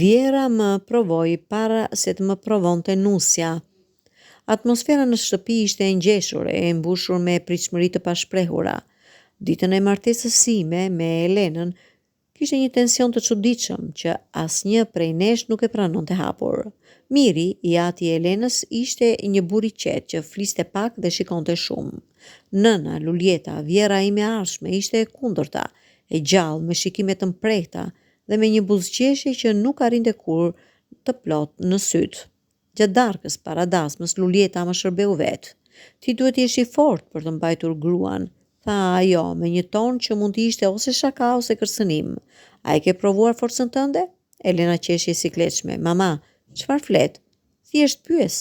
Vjera më provoi para se të më provonte nusja. Atmosfera në shtëpi ishte e ngjeshur e mbushur me pritshmëri të pashprehura. Ditën e martesës sime me Elenën kishte një tension të çuditshëm që asnjë prej nesh nuk e pranonte hapur. Miri, i ati i Elenës, ishte një burr i qetë që fliste pak dhe shikonte shumë. Nëna, Lulieta, vjera ime e ardhshme, ishte e kundërta, e gjallë me shikime të mprehta dhe me një buzëqeshje që nuk arrinte kur të plot në syt. Gjatë darkës para dasmës, Lulieta më shërbeu vetë. Ti duhet jesh i fortë për të mbajtur gruan, tha ajo me një ton që mund të ishte ose shaka ose kërcënim. A e ke provuar forcën tënde? Elena qeshje sikletshme. Mama, çfarë flet? Thjesht pyes,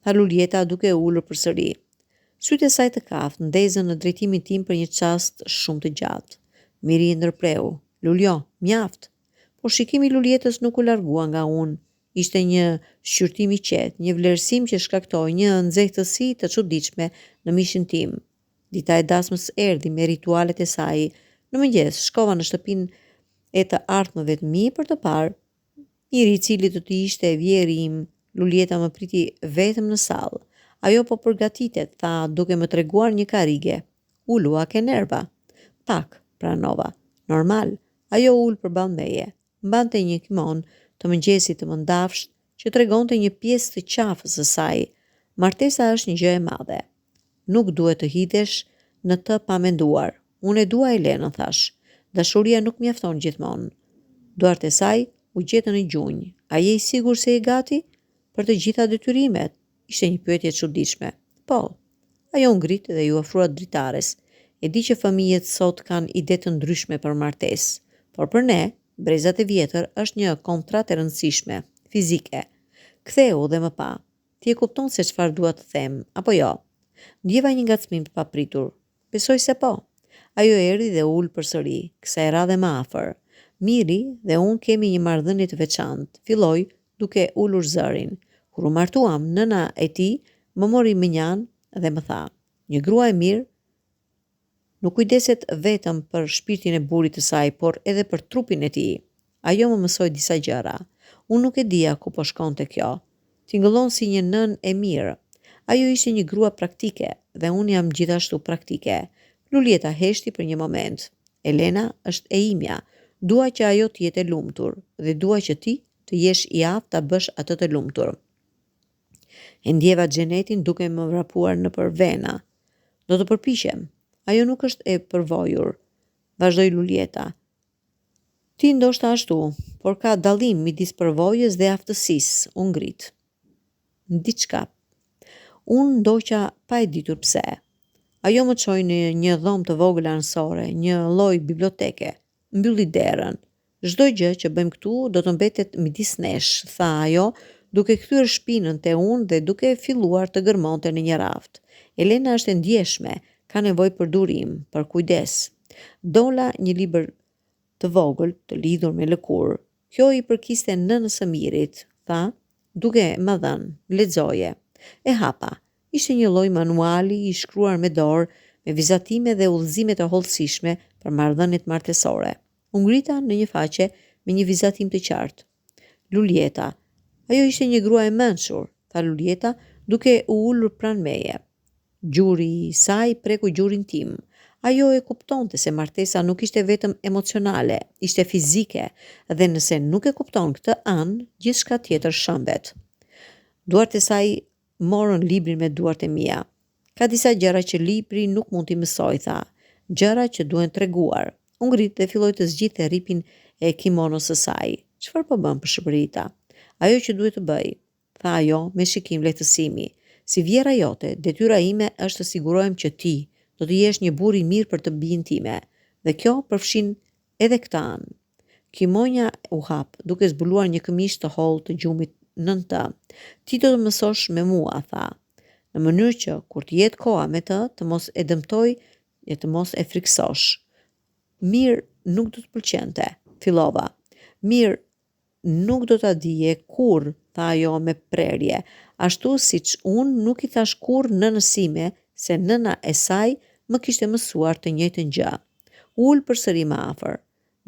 tha Lulieta duke ulur përsëri. Sytë e saj të kaftë ndezën në drejtimin tim për një çast shumë të gjatë. Miri i ndërpreu. Luljo, mjaft. Por shikimi i Lulietës nuk u largua nga unë. Ishte një shqyrtim i qetë, një vlerësim që shkaktoi një nxehtësi të çuditshme në mishin tim. Dita e dasmës erdhi me ritualet e saj. Në mëngjes shkova në shtëpinë e të ardhmëve të mi për të parë njëri i cili do të ishte vjeri im. Lulieta më priti vetëm në sallë. Ajo po përgatitet, tha duke më treguar një karige. Ulua ke nerva? Pak, pranova. Normal. Ajo ul përballë meje. Mbante një kimon të mëngjesit të mëndafsht që tregonte një pjesë të qafës së saj. Martesa është një gjë e madhe. Nuk duhet të hidhesh në të pamenduar. Unë e dua Elenën, thash. Dashuria nuk mjafton gjithmonë. Duart e saj u gjetën në gjunjë. A je i sigur se je gati për të gjitha detyrimet? Ishte një pyetje e çuditshme. Po. Ajo ngrit dhe ju ofrua dritares. E di që fëmijët sot kanë ide të ndryshme për martesë, por për ne, brezat e vjetër, është një kontratë e rëndësishme, fizike. Ktheu dhe më pa. Ti e kupton se çfarë dua të them, apo jo? Ndjeva një ngacmim të papritur. Besoj se po. Ajo erdhi dhe ul përsëri, kësaj radhe më afër. Miri dhe unë kemi një marrëdhënie të veçantë, filloi duke ulur zërin. Kur u martuam, nëna e tij më mori mënjan dhe më tha: "Një grua e mirë nuk kujdeset vetëm për shpirtin e burrit të saj, por edhe për trupin e tij." Ajo më mësoi disa gjëra. Unë nuk e dija ku po shkonte kjo. Tingëllon si një nën e mirë. Ajo ishte një grua praktike dhe unë jam gjithashtu praktike. Lulieta heshti për një moment. Elena është e imja. Dua që ajo të jetë e lumtur dhe dua që ti të jesh i aftë ta bësh atë të lumtur. E ndjeva xhenetin duke më vrapuar nëpër vena. Do të përpiqem. Ajo nuk është e përvojur, vazhdoi Lulieta. Ti ndoshta ashtu, por ka dallim midis përvojës dhe aftësisë, u ngrit. Diçka. Unë ndoqa pa e ditur pse. Ajo më çoi në një dhomë të vogël anësore, një lloj biblioteke. Mbylli derën. Çdo gjë që bëjmë këtu do të mbetet midis nesh, tha ajo, duke kthyer shpinën te unë dhe duke filluar të gërmonte në një raft. Elena është e ndjeshme, ka nevojë për durim, për kujdes. Dola një libër të vogël, të lidhur me lëkurë. Kjo i përkiste nënës së Mirit, tha, duke më dhënë, lexoje. E hapa. Ishte një lloj manuali i shkruar me dorë, me vizatime dhe udhëzime të hollësishme për marrëdhëniet martesore. U ngrita në një faqe me një vizatim të qartë. Lulieta. Ajo ishte një grua e mençur, tha Lulieta, duke u ulur pranë meje. Gjuri i saj preku gjurin tim. Ajo e kuptonte se martesa nuk ishte vetëm emocionale, ishte fizike, dhe nëse nuk e kupton këtë anë, gjithçka tjetër shëmbet. Duart e saj morën librin me duart e mia. Ka disa gjëra që libri nuk mund t'i mësoj, tha. Gjëra që duhen treguar. U ngrit dhe filloi të zgjidhte rripin e kimonos së saj. Çfarë po bën për shpërita? Ajo që duhet të bëj, tha ajo me shikim lehtësimi. Si vjera jote, detyra ime është të sigurohem që ti do të jesh një burr i mirë për të bijën time, dhe kjo përfshin edhe këtë anë. Kimonja u hap, duke zbuluar një këmishë të hollë të gjumit nën të. Ti do të mësosh me mua, tha, në mënyrë që kur të jetë koha me të mos e dëmtoj e të mos e friksosh. Mirë nuk do të pëlqente, fillova. Mirë nuk do ta dije kurrë, tha ajo me prerje, ashtu siç unë nuk i thash kurrë nënës sime se nëna e saj më kishte mësuar të njëjtën gjë. Ul përsëri më afër.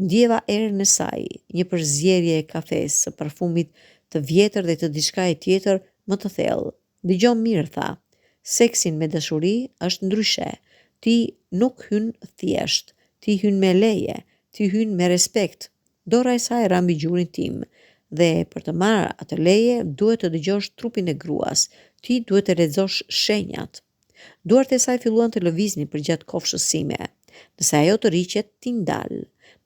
Ndjeva erën e saj, një përzierje e kafes, së parfumit të vjetër dhe të diçkaje tjetër më të thellë. Dëgjoj mirë, tha. Seksin me dashuri është ndryshe. Ti nuk hyn thjesht, ti hyn me leje, ti hyn me respekt. Dora e saj ra mbi gjurin tim, dhe për të marrë atë leje duhet të dëgjosh trupin e gruas. Ti duhet të lexosh shenjat. Duart e saj filluan të lëviznin përgjatë kofshës sime. Nëse ajo të riqet, ti ndal.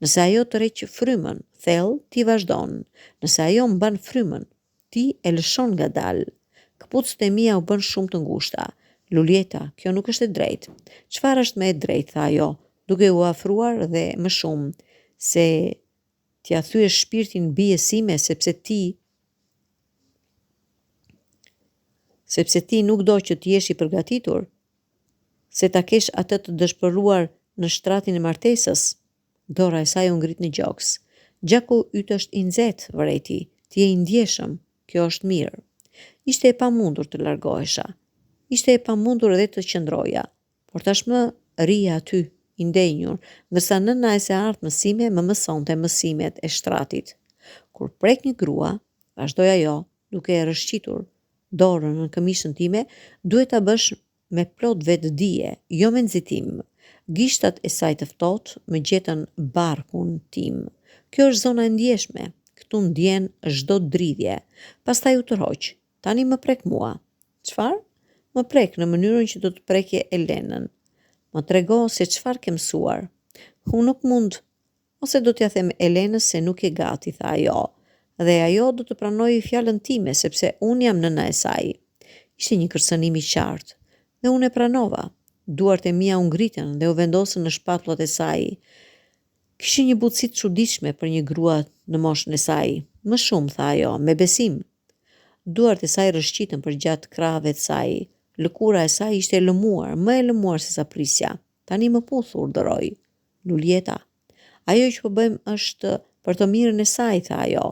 Nëse ajo të req frymën, thellë, ti vazhdon. Nëse ajo mban frymën, ti e lëshon ngadalë. Këpucët e mia u bën shumë të ngushta. Lulieta, kjo nuk është e drejtë. Çfarë është më e drejtë, tha ajo, duke u afruar dhe më shumë, se t'ja thyesh shpirtin bie sime sepse ti nuk do që t'jesh i përgatitur, se ta kesh atë të dëshpëruar në shtratin e martesës. Dora e saj u ngrit në gjoks. Gjaku yt është i nxehtë, vëreti, ti je i ndjeshëm, kjo është mirë. Ishte e pamundur të largohesha. Ishte e pamundur edhe të qëndroja, por tashmë rija aty, i ndenjur, ndërsa nëna e së ardhmës sime më mësonte mësimet e shtраtit. Kur prek një grua, vazhdoi ajo, duke e rrëshqitur dorën në këmishën time, duhet ta bësh me plot vetdije, jo me nxitim. Gishtat e saj të ftohtë më gjetën barkun tim. Kjo është zona e ndjeshme. Këtu ndjen çdo dridhje. Pastaj u tërhoq. Tani më prek mua. Çfarë? Më prek në mënyrën që do të prekje Elenën. Më trego se çfarë ke mësuar. Unë nuk mund, ose do t'ja them Elenës se nuk je gati, tha ajo. Dhe ajo do të pranojë fjalën time, sepse unë jam nëna e saj. Ishte një kërcënim i qartë, dhe unë e pranova. Duart e mia u ngritën dhe u vendosën në shpatullat e saj. Kishte një butësi të çuditshme për një grua në moshën e saj. Më shumë, tha ajo, me besim. Duart e saj rrëshqitën përgjatë krahëve të saj. Lëkura e saj ishte e lëmuar, më e lëmuar se sa prisja. Tani më puth, urdhëroi. Lulieta, ajo që po bëjmë është për të mirën e saj, tha ajo.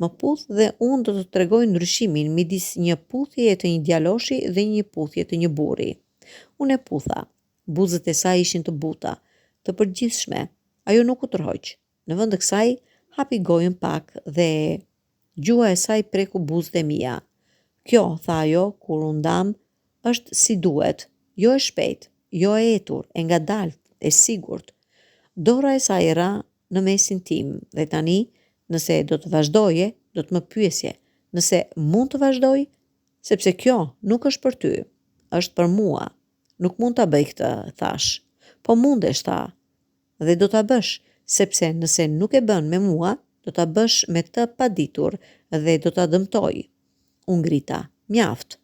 Më puth dhe unë do të tregoj ndryshimin midis një puthjeje të një djaloshi dhe një puthje të një burri. Unë e putha. Buzët e saj ishin të buta, të përgjithshme. Ajo nuk u tërhoq. Në vend të kësaj, hapi gojën pak dhe gjua e saj preku buzët e mia. Kjo, tha ajo, kur u ndam, është si duhet, jo e shpejt, jo e etur, e ngadalt, e sigurt. Dora e saj ra në mesin tim dhe tani, nëse do të vazhdoje, do të më pyesje. Nëse mund të vazhdoj, sepse kjo nuk është për ty, është për mua. Nuk mund ta bëj këtë, thash. Po mundesh, tha. Dhe do ta bësh, sepse nëse nuk e bën me mua, do ta bësh me të paditur dhe do ta dëmtoj. U ngrita. Mjaft.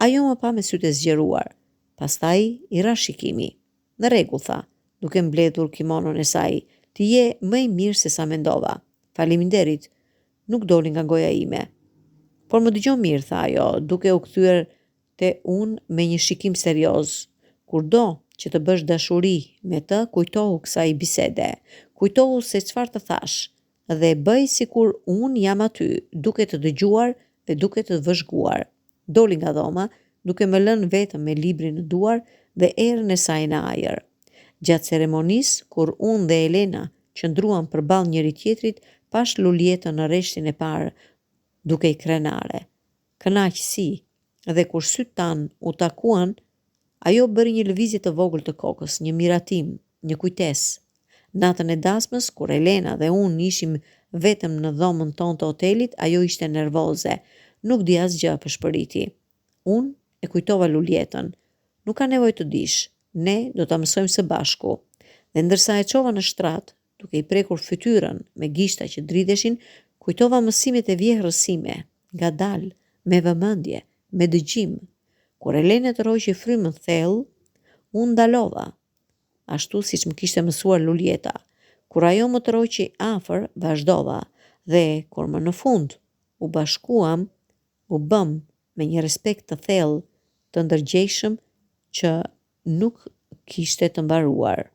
Ajo më pa me sytë e zgjeruar. Pastaj i ra shikimi. Në rregull, tha, duke mbledhur kimonon e saj. Ti je më i mirë se sa mendova. Faleminderit. Nuk doli nga goja ime. Por më dëgjo mirë, tha ajo, duke u kthyer te unë me një shikim serioz. Kurdo që të bësh dashuri me të, kujtohu kësaj bisede. Kujtohu se çfarë të thash dhe bëj sikur unë jam aty, duke të dëgjuar dhe duke të vëzhguar. Doli nga dhoma, duke më lënë vetëm me librin në duar dhe erën e saj në ajër. Gjatë ceremonisë, kur unë dhe Elena qëndruan përballë njëri tjetrit, pash Lulietën në rreshtin e parë, duke i krenare. Kënaqësi, dhe kur sytë tanë u takuan, ajo bëri një lëvizje të vogël të kokës, një miratim, një kujtesë. Natën e dasmës, kur Elena dhe unë ishim vetëm në dhomën tonë të hotelit, ajo ishte nervoze, nuk di asgjë, pëshpëriti. Unë e kujtova Lulietën. Nuk ka nevojë të dish, ne do ta mësojmë së bashku. Dhe ndërsa e çova në shtrat, duke i prekur fytyrën me gishta që dridheshin, kujtova mësimet e vjehrës sime, ngadalë, me vëmendje, me dëgjim. Kur Elena të rroqi frymën thellë, unë ndalova, ashtu siç më kishte mësuar Lulieta. Kur ajo më të rroqi afër, vazhdova, dhe kur më në fund u bashkuam, u bëm me një respekt të thellë, të ndërgjegjshëm që nuk kishte të mbaruar.